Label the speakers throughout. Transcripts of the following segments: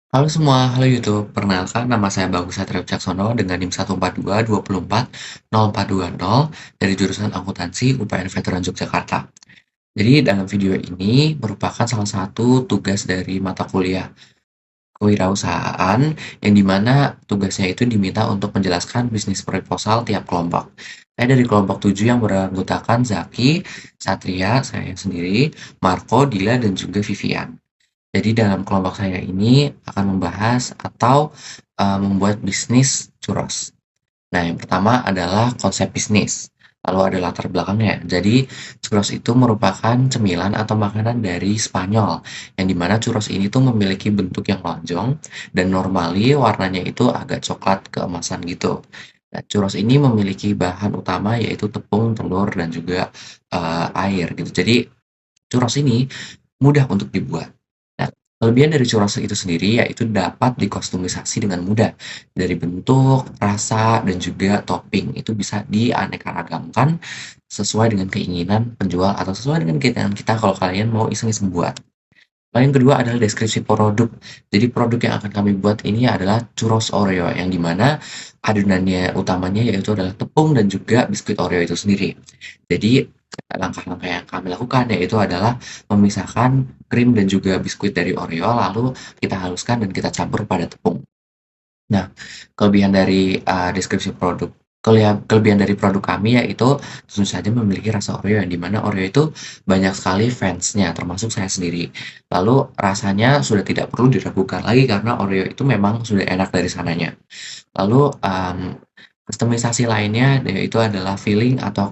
Speaker 1: Halo semua, halo YouTube. Perkenalkan, nama saya Bagus Satrio Wicaksono dengan NIM 142 24040 dari jurusan Akuntansi UPN Veteran Yogyakarta. Jadi dalam video ini merupakan salah satu tugas dari mata kuliah kewirausahaan yang dimana tugasnya itu diminta untuk menjelaskan bisnis proposal tiap kelompok. Saya dari kelompok 7 yang beranggotakan Zaki, Satria, saya sendiri, Marco, Dila, dan juga Vivian. Jadi dalam kelompok saya ini akan membahas atau, membuat bisnis churros. Nah, yang pertama adalah konsep bisnis, lalu ada latar belakangnya. Jadi, churros itu merupakan cemilan atau makanan dari Spanyol, yang dimana churros ini tuh memiliki bentuk yang lonjong dan normally warnanya itu agak coklat keemasan gitu. Nah, churros ini memiliki bahan utama yaitu tepung, telur, dan juga, air gitu. Jadi, churros ini mudah untuk dibuat. Nah, kelebihan dari churros itu sendiri yaitu dapat dikustomisasi dengan mudah. Dari bentuk, rasa, dan juga topping. Itu bisa dianeka-ragamkan sesuai dengan keinginan penjual atau sesuai dengan keinginan kita kalau kalian mau iseng-iseng buat. Lalu yang kedua adalah deskripsi produk. Jadi produk yang akan kami buat ini adalah churros Oreo yang dimana adonannya utamanya yaitu adalah tepung dan juga biskuit Oreo itu sendiri. Jadi langkah-langkah yang kami lakukan yaitu adalah memisahkan krim dan juga biskuit dari Oreo lalu kita haluskan dan kita campur pada tepung. Nah, kelebihan dari, deskripsi produk kelebihan dari produk kami yaitu tentu saja memiliki rasa Oreo yang dimana Oreo itu banyak sekali fansnya termasuk saya sendiri. Lalu rasanya sudah tidak perlu diragukan lagi karena Oreo itu memang sudah enak dari sananya. Lalu, kustomisasi lainnya yaitu adalah filling atau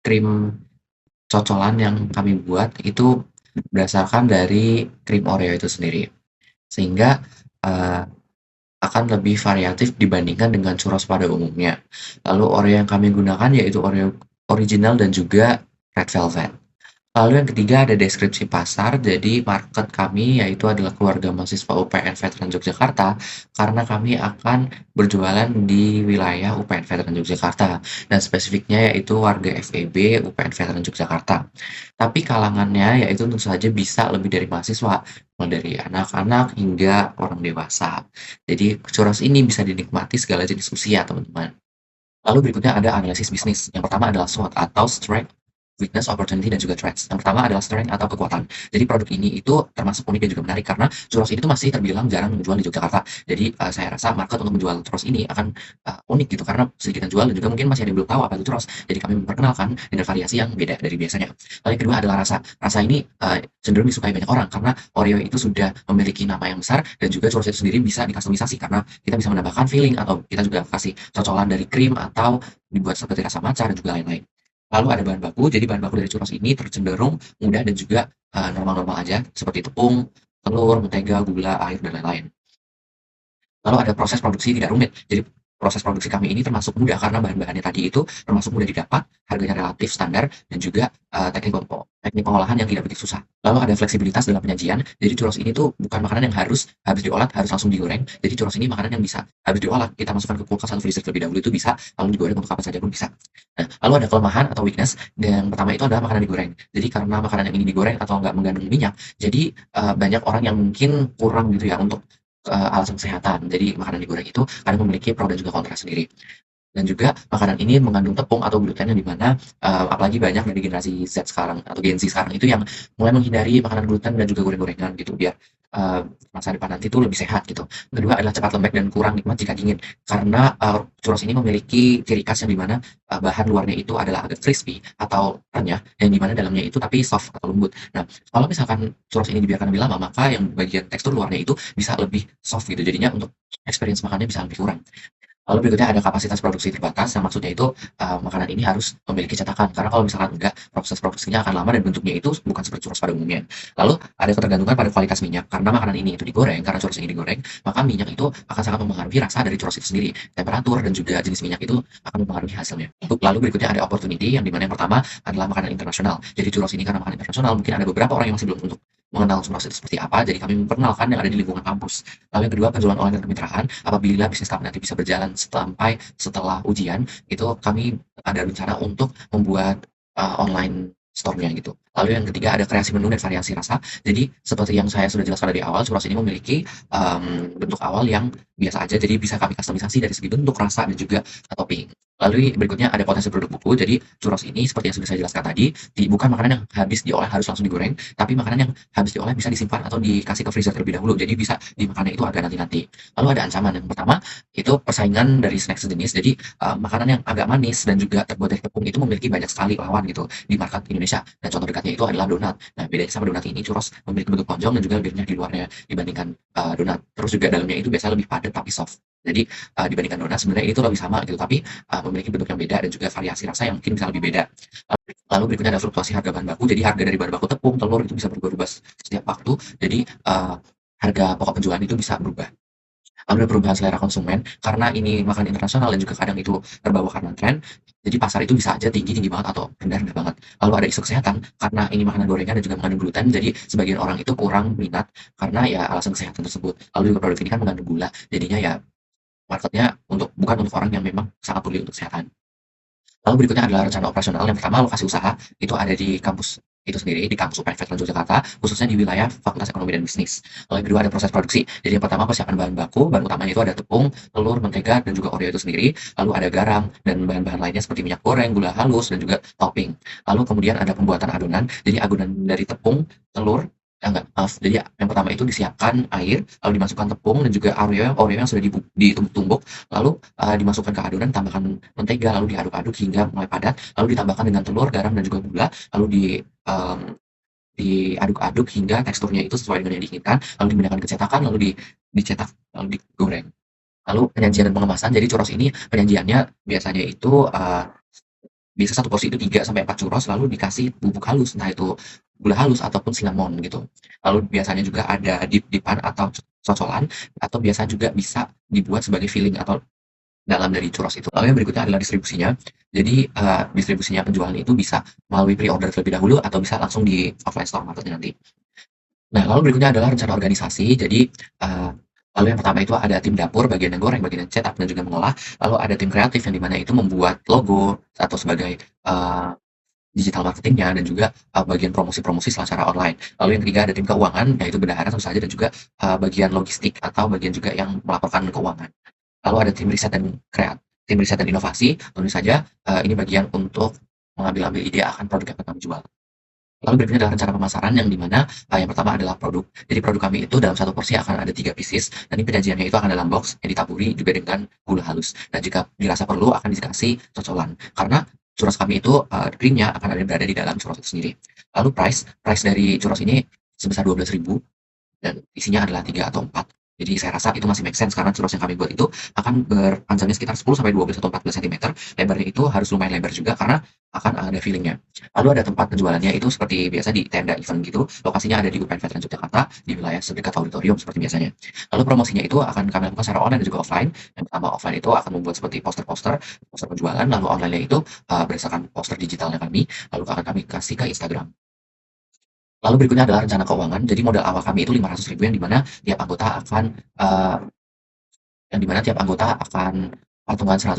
Speaker 1: krim cocolan yang kami buat itu berdasarkan dari krim Oreo itu sendiri. Sehingga, eee akan lebih variatif dibandingkan dengan churros pada umumnya. Lalu Oreo yang kami gunakan yaitu Oreo original dan juga red velvet. Lalu yang ketiga ada deskripsi pasar, jadi market kami yaitu adalah keluarga mahasiswa UPN Veteran Yogyakarta, karena kami akan berjualan di wilayah UPN Veteran Yogyakarta, dan spesifiknya yaitu warga FEB UPN Veteran Yogyakarta. Tapi kalangannya yaitu tentu saja bisa lebih dari mahasiswa, mulai dari anak-anak hingga orang dewasa. Jadi churros ini bisa dinikmati segala jenis usia teman-teman. Lalu berikutnya ada analisis bisnis. Yang pertama adalah SWOT atau Strength, Weakness, Opportunity, dan juga Threats. Yang pertama adalah strength atau kekuatan. Jadi produk ini itu termasuk unik dan juga menarik karena churros ini tuh masih terbilang jarang menjual di Yogyakarta. Jadi saya rasa market untuk menjual churros ini akan unik gitu karena sedikit yang jual dan juga mungkin masih ada yang belum tahu apa itu churros. Jadi kami memperkenalkan dengan variasi yang beda dari biasanya. Lalu yang kedua adalah rasa. Rasa ini cenderung disukai banyak orang karena Oreo itu sudah memiliki nama yang besar dan juga churros itu sendiri bisa dikustomisasi karena kita bisa menambahkan filling atau kita juga kasih cocolan dari krim atau dibuat seperti rasa matcha dan juga lain-lain. Lalu ada bahan baku, jadi bahan baku dari churros ini tercenderung mudah dan juga, normal-normal aja seperti tepung, telur, mentega, gula, air, dan lain-lain. Lalu ada proses produksi tidak rumit. Jadi proses produksi kami ini termasuk mudah karena bahan-bahannya tadi itu termasuk mudah didapat, harganya relatif standar, dan juga teknik pengolahan yang tidak begitu susah. Lalu ada fleksibilitas dalam penyajian. Jadi churros ini tuh bukan makanan yang harus habis diolah harus langsung digoreng. Jadi churros ini makanan yang bisa habis diolah kita masukkan ke kulkas atau freezer terlebih dahulu itu bisa, lalu digoreng untuk kapan saja pun bisa. Nah, lalu ada kelemahan atau weakness. Dan yang pertama itu adalah makanan digoreng. Jadi karena makanan yang ini digoreng atau nggak mengandung minyak, jadi banyak orang yang mungkin kurang gitu ya untuk alasan kesehatan. Jadi makanan digoreng itu kadang memiliki pro dan juga kontra sendiri. Dan juga makanan ini mengandung tepung atau gluten yang di mana, apalagi banyak dari generasi Z sekarang atau Gen Z sekarang itu yang mulai menghindari makanan gluten dan juga goreng-gorengan gitu biar, masa depan nanti tuh lebih sehat gitu. Kedua adalah cepat lembek dan kurang nikmat jika dingin. Karena, churros ini memiliki ciri khas yang di mana, bahan luarnya itu adalah agak crispy atau renyah, yang di mana dalamnya itu tapi soft atau lembut. Nah, kalau misalkan churros ini dibiarkan lebih lama, maka yang bagian tekstur luarnya itu bisa lebih soft gitu, jadinya untuk experience makannya bisa lebih kurang. Lalu berikutnya ada kapasitas produksi terbatas, yang maksudnya itu, makanan ini harus memiliki cetakan, karena kalau misalkan enggak, proses produksinya akan lama dan bentuknya itu bukan seperti churros pada umumnya. Lalu ada ketergantungan pada kualitas minyak, karena makanan ini itu digoreng, karena churros ini digoreng, maka minyak itu akan sangat mempengaruhi rasa dari churros itu sendiri. Temperatur dan juga jenis minyak itu akan mempengaruhi hasilnya. Lalu berikutnya ada opportunity, yang dimana yang pertama adalah makanan internasional. Jadi churros ini karena makanan internasional, mungkin ada beberapa orang yang masih belum untuk mengenal churros itu seperti apa, jadi kami memperkenalkan yang ada di lingkungan kampus. Lalu yang kedua, penjualan online dan kemitraan. Apabila bisnis kami nanti bisa berjalan setelah ujian, itu kami ada rencana untuk membuat online store-nya gitu. Lalu yang ketiga ada kreasi menu dan variasi rasa. Jadi seperti yang saya sudah jelaskan dari awal, churros ini memiliki bentuk awal yang biasa aja, jadi bisa kami kustomisasi dari segi bentuk, rasa, dan juga topping. Lalu berikutnya ada potensi produk buku. Jadi churros ini seperti yang sudah saya jelaskan tadi, bukan makanan yang habis diolah harus langsung digoreng, tapi makanan yang habis diolah bisa disimpan atau dikasih ke freezer terlebih dahulu. Jadi bisa dimakannya itu agak nanti-nanti. Lalu ada ancaman yang pertama itu persaingan dari snack sejenis. Jadi makanan yang agak manis dan juga terbuat dari tepung itu memiliki banyak sekali lawan gitu di market Indonesia. Dan contoh dekatnya itu adalah donat. Nah, bedanya sama donat ini, churros memiliki bentuk lonjong dan juga lebih renyah di luarnya dibandingkan donat. Terus juga dalamnya itu biasanya lebih padat tapi soft. Jadi dibandingkan donat sebenarnya itu lebih sama gitu, tapi memiliki bentuk yang beda dan juga variasi rasa yang mungkin bisa lebih beda. Lalu berikutnya ada fluktuasi harga bahan baku. Jadi harga dari bahan baku tepung, telur itu bisa berubah-ubah setiap waktu. Jadi harga pokok penjualan itu bisa berubah. Lalu ada perubahan selera konsumen karena ini makan internasional dan juga kadang itu terbawa karena tren. Jadi pasar itu bisa aja tinggi banget atau rendah banget. Lalu ada isu kesehatan karena ini makanan gorengan dan juga mengandung gluten. Jadi sebagian orang itu kurang minat karena ya alasan kesehatan tersebut. Lalu juga produk ini kan mengandung gula. Jadinya ya marketnya bukan untuk orang yang memang sangat peduli untuk kesehatan. Lalu berikutnya adalah rencana operasional. Yang pertama, lokasi usaha itu ada di kampus itu sendiri, di kampus UPN Veteran Yogyakarta, khususnya di wilayah Fakultas Ekonomi dan Bisnis. Lalu yang kedua ada proses produksi. Jadi yang pertama persiapan bahan baku, bahan utamanya itu ada tepung, telur, mentega, dan juga Oreo itu sendiri. Lalu ada garam dan bahan-bahan lainnya seperti minyak goreng, gula halus, dan juga topping. Lalu kemudian ada pembuatan adonan. Jadi adonan dari tepung, telur, enggak, maaf. Jadi yang pertama itu disiapkan air, lalu dimasukkan tepung dan juga Oreo yang sudah ditumbuk-tumbuk, lalu dimasukkan ke adonan, tambahkan mentega, lalu diaduk-aduk hingga mulai padat, lalu ditambahkan dengan telur, garam, dan juga gula, lalu diaduk-aduk hingga teksturnya itu sesuai dengan yang diinginkan, lalu dipindahkan ke cetakan, lalu dicetak, lalu digoreng. Lalu penyajian dan pengemasan, jadi churros ini penyajiannya biasanya itu biasa satu porsi itu 3 sampai 4 churros lalu dikasih bubuk halus, entah itu gula halus ataupun cinnamon gitu. Lalu biasanya juga ada dip-dipan atau cocolan atau biasa juga bisa dibuat sebagai filling atau dalam dari churros itu. Lalu yang berikutnya adalah distribusinya. Jadi distribusinya penjualan itu bisa melalui pre-order terlebih dahulu atau bisa langsung di offline store marketnya nanti. Nah, lalu berikutnya adalah rencana organisasi. Jadi, lalu yang pertama itu ada tim dapur, bagian yang goreng, bagian yang cetak, dan juga mengolah. Lalu ada tim kreatif yang dimana itu membuat logo atau sebagai digital marketingnya dan juga bagian promosi-promosi secara online. Lalu yang ketiga ada tim keuangan, yaitu bendahara tentu saja dan juga bagian logistik atau bagian juga yang melaporkan keuangan. Lalu ada tim riset dan inovasi, tentu saja ini bagian untuk mengambil-ambil ide akan produk yang akan kami jual. Lalu berikutnya adalah rencana pemasaran yang dimana yang pertama adalah produk. Jadi produk kami itu dalam satu porsi akan ada 3 pieces dan ini penyajiannya itu akan dalam box yang ditaburi juga dengan gula halus. Dan jika dirasa perlu akan dikasih cocolan. Karena churros kami itu krimnya akan ada berada di dalam churros itu sendiri. Lalu price dari churros ini sebesar 12.000 dan isinya adalah 3 atau 4. Jadi saya rasa itu masih make sense karena churros yang kami buat itu akan berpanjangnya sekitar 10 sampai 12 atau 14 cm. Lebarnya itu harus lumayan lebar juga karena akan ada fillingnya. Lalu ada tempat penjualannya itu seperti biasa di tenda event gitu. Lokasinya ada di UPN Veteran Yogyakarta di wilayah sedekat auditorium seperti biasanya. Lalu promosinya itu akan kami lakukan secara online dan juga offline. Yang pertama offline itu akan membuat seperti poster penjualan. Lalu online-nya itu berdasarkan poster digitalnya kami. Lalu akan kami kasih ke Instagram. Lalu berikutnya adalah rencana keuangan. Jadi modal awal kami itu 500.000 yang dimana tiap anggota akan patungan 100.000.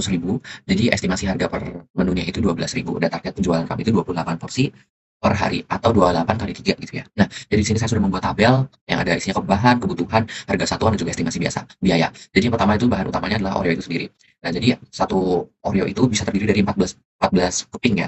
Speaker 1: Jadi estimasi harga per menunya itu 12.000 dan target penjualan kami itu 28 porsi per hari atau 28 kali 3 gitu ya. Nah, dari sini saya sudah membuat tabel yang ada isinya bahan, kebutuhan, harga satuan dan juga estimasi biaya. Jadi yang pertama itu bahan utamanya adalah Oreo itu sendiri. Nah, jadi satu Oreo itu bisa terdiri dari 14 keping ya.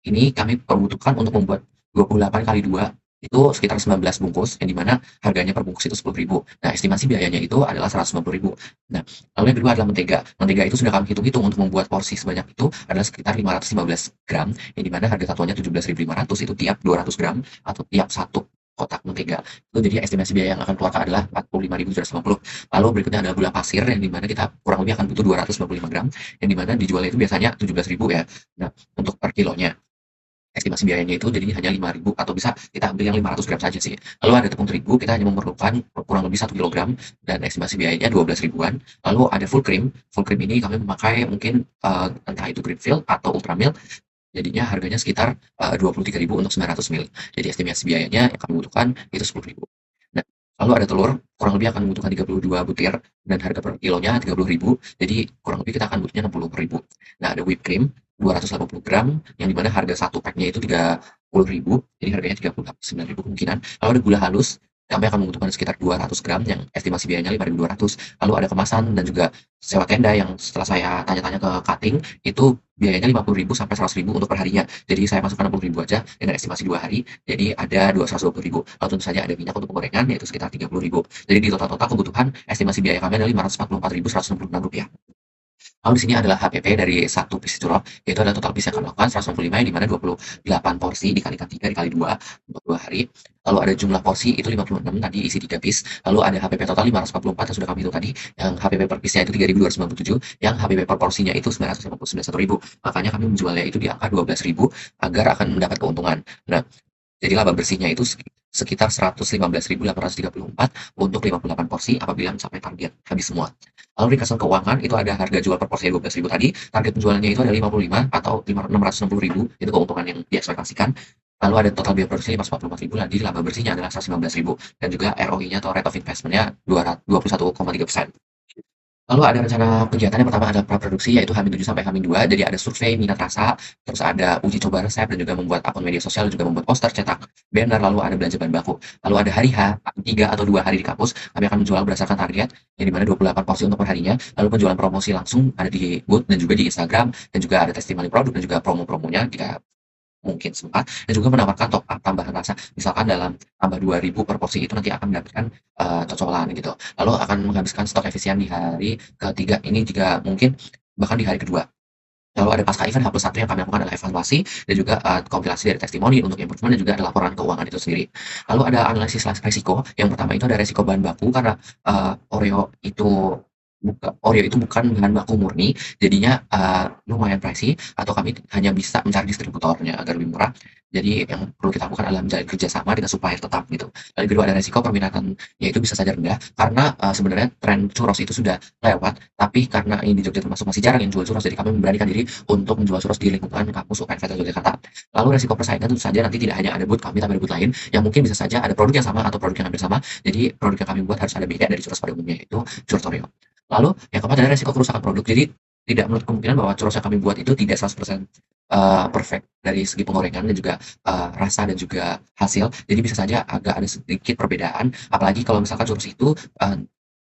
Speaker 1: Ini kami membutuhkan untuk membuat 28 kali 2 itu sekitar 19 bungkus yang dimana harganya per bungkus itu 10.000. Nah, estimasi biayanya itu adalah 190.000. Nah, lalu yang kedua adalah mentega. Mentega itu sudah kami hitung-hitung untuk membuat porsi sebanyak itu adalah sekitar 515 gram yang dimana harga satuannya 17.500 itu tiap 200 gram atau tiap satu kotak mentega. Itu jadi estimasi biaya yang akan keluarkan adalah 45.750. Lalu berikutnya adalah gula pasir yang dimana kita kurang lebih akan butuh 225 gram yang dimana dijualnya itu biasanya 17.000 ya. Nah, untuk per kilonya estimasi biayanya itu jadinya hanya 5.000 atau bisa kita ambil yang 500 gram saja sih. Lalu ada tepung terigu, kita hanya memerlukan kurang lebih 1 kilogram dan estimasi biayanya 12 ribuan. Lalu ada full cream ini kami memakai mungkin entah itu Greenfield atau Ultramilk, jadinya harganya sekitar 23.000 untuk 900 ml. Jadi estimasi biayanya yang kami butuhkan itu 10.000. Nah, lalu ada telur, kurang lebih akan membutuhkan 32 butir dan harga per kilonya 30.000. Jadi kurang lebih kita akan butuhnya 60.000. Nah, ada whipped cream 280 gram yang dimana harga satu packnya itu 10.000, jadi harganya 39.000 kemungkinan. Lalu ada gula halus, kami akan membutuhkan sekitar 200 gram yang estimasi biayanya 5.200. Lalu ada kemasan dan juga sewa tenda yang setelah saya tanya-tanya ke cutting, itu biayanya 50.000 sampai 100.000 untuk perharinya. Jadi saya masukkan 60.000 aja dengan estimasi 2 hari, jadi ada 220.000. Lalu tentu saja ada minyak untuk penggorengan yaitu sekitar 30.000. Jadi di total-total kebutuhan estimasi biaya kami adalah 544.166 rupiah. Lalu di sini adalah HPP dari satu piece curok, yaitu adalah total piece yang akan melakukan 165 yang dimana 28 porsi dikalikan 3 dikali 2 untuk 2 hari. Lalu ada jumlah porsi itu 56 tadi isi 3 piece. Lalu ada HPP total 544 yang sudah kami hitung tadi, yang HPP per piece-nya itu 3.297, yang HPP per porsinya itu 951.000. Makanya kami menjualnya itu di angka 12.000 agar akan mendapat keuntungan. Nah, jadi laba bersihnya itu sekitar 115.834 untuk 58 porsi apabila mencapai target habis semua. Lalu di kasar keuangan itu ada harga jual per porsi 12.000 tadi, target penjualannya itu ada 55 atau 660.000, itu keuntungan yang diekspektasikan. Lalu ada total biaya produksi 544.000, jadi laba bersihnya adalah 115.000 dan juga ROI-nya atau rate of investment-nya 21,3%. Lalu ada rencana kegiatan yang pertama adalah praproduksi yaitu H-7 sampai H-2. Jadi ada survei minat rasa, terus ada uji coba resep dan juga membuat akun media sosial, juga membuat poster, cetak banner, lalu ada belanja bahan baku. Lalu ada hari H, 3 atau 2 hari di kampus, kami akan menjual berdasarkan target yang dimana 28 porsi untuk perharinya. Lalu penjualan promosi langsung ada di booth dan juga di Instagram, dan juga ada testimoni produk dan juga promo-promonya jika mungkin sempat, dan juga menawarkan top up tambahan rasa. Misalkan dalam tambah 2.000 per porsi itu nanti akan mendapatkan cocolan gitu. Lalu akan menghabiskan stok efisien di hari ketiga ini jika mungkin bahkan di hari kedua. Lalu ada pasca event H+1 yang kami lakukan adalah evaluasi dan juga kompilasi dari testimoni untuk improvement dan juga ada laporan keuangan itu sendiri. Lalu ada analisis resiko. Yang pertama itu ada resiko bahan baku karena Oreo itu bukan bahan baku murni, jadinya lumayan pricey atau kami hanya bisa mencari distributornya agar lebih murah. Jadi yang perlu kita lakukan adalah menjalin kerjasama dengan supplier tetap gitu. Lalu kedua ada resiko perminatan, yaitu bisa saja rendah karena sebenarnya tren churros itu sudah lewat, tapi karena ini di Jogja termasuk masih jarang yang jual churros, jadi kami memberanikan diri untuk menjual churros di lingkungan kampus UPN Veter Yogyakarta. Lalu resiko persaingan tentu saja nanti tidak hanya ada booth kami, tapi ada booth lain yang mungkin bisa saja ada produk yang sama atau produk yang hampir sama. Jadi produk yang kami buat harus ada beda dari churros pada umumnya, yaitu churros Oreo. Lalu yang keempat adalah resiko kerusakan produk. Jadi tidak menutup kemungkinan bahwa churros yang kami buat itu tidak 100% perfect dari segi penggorengan dan juga rasa dan juga hasil. Jadi bisa saja agak ada sedikit perbedaan, apalagi kalau misalkan churros itu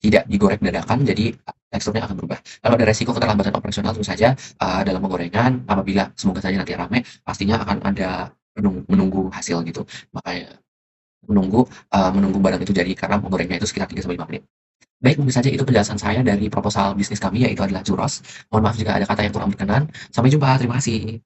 Speaker 1: tidak digoreng dadakan, jadi teksturnya akan berubah. Lalu ada resiko keterlambatan operasional tentu saja dalam penggorengan, apabila semoga saja nanti rame, pastinya akan ada menunggu hasil gitu. Makanya menunggu barang itu jadi karena menggorengnya itu sekitar 3 sampai 5 menit. Baik, mungkin saja itu penjelasan saya dari proposal bisnis kami, yaitu adalah churros. Mohon maaf jika ada kata yang kurang berkenan. Sampai jumpa, terima kasih.